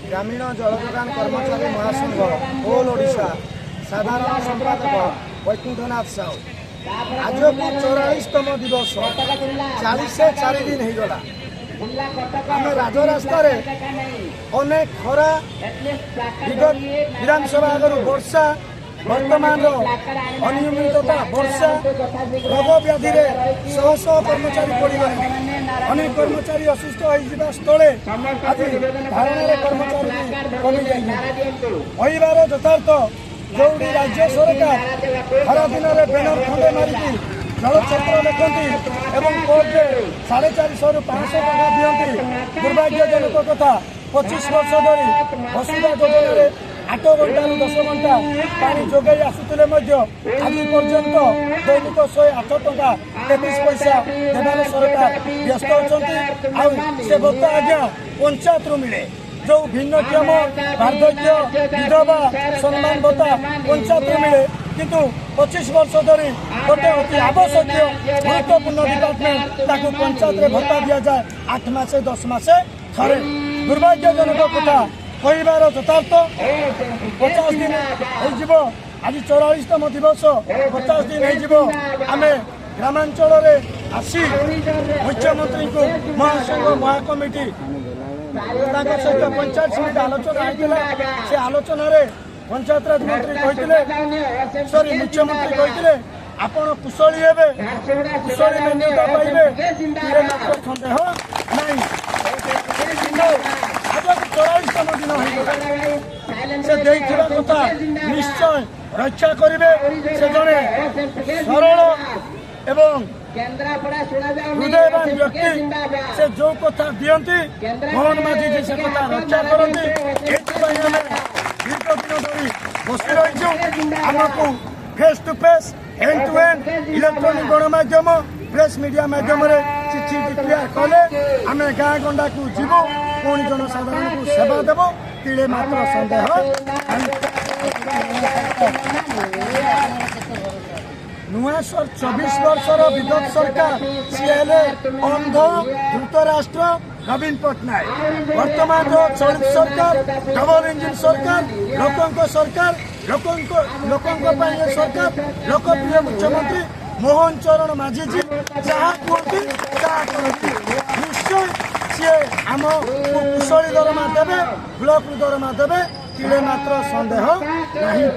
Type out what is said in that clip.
ग्रामीण जल जोगान कर्मचारी महासंघ होल ओडिशा साधारण संपादक वैकुंठनाथ साहू आज को 44तम दिवस 44 दिन होगला आम राजरास्तार अनेक खरा विगत विधानसभा आगर वर्षा वर्तमान अनियमितता वर्षा रोग व्याधि शह शह कर्मचारी पड़गले अनेक कर्मचारी असुस्थ होगा स्थले आज धारणा कर्मचारी कमी जाइबार यथार्थ जो राज्य सरकार खरा दिन में बैनर खंडे मारिकी जलछत्र लिखती एवं कोर्टे 450 रु 500 टका दिखती दुर्भाग्यजनक कथा 25 वर्ष धरी वसुधा योजन 8 घंटा 10 घंटा पानी जोगाई आसुले आज पर्यंत दैनिक 108 टका 23 पैसा देवार सरकार व्यस्त होती से भत्ता आज्ञा पंचायत रु मिले जो भिन्नक्षम वार्धक्य विधवा सम्मान भत्ता पंचायत रु मिले किंतु 25 वर्ष धरी गोटे अति आवश्यक महत्वपूर्ण डिपार्टमेंट ताकू पंचायत रे भत्ता दि जाए 8 मासे 10 मासे थरे दुर्भाग्यजनक कथा कहबार यथार्थ 50 दिन हो आज 44तम दिवस 50 दिन हो आम ग्रामांचल आसी मुख्यमंत्री को महासंघ महाकमिटी सहित पंचायत समिति आलोचना होता से आलोचन पंचायत राज मंत्री कहते सॉरी मुख्यमंत्री कहते आपण कुशली हे कुशली मान्यता पाइबे मात्र सन्देह नहीं आज 44तम दिन से देखा कथा निश्चय रक्षा करेंगे से जड़े सरल एवं हृदयवान व्यक्ति से जो कथा दियंती मोहन माझी जी से कथा रक्षा करती दीर्घ दिन धरी बसी रही आमको face to face end to end electronic गणमाध्यम प्रेस मीडिया माध्यम चिठी डिक्लेयर कले आम गाँ गंडा को जीवु पुणी जनसाधारण को सेवा देव तिले मात्र सन्देह नुआसर 24 वर्षर विगत सरकार सीएलए अंध धृतराष्ट्र नवीन पट्टनायक वर्तमान चलित सरकार डबल इंजिन सरकार लोकों सरकार लोकों सरकार लोकप्रिय मुख्यमंत्री मोहन चरण माझी जी जहाँ कहती करती निश्चय सी आम कुशली दरमा देवे ब्लॉक दरमा देवे तिले मात्र सन्देह नहीं।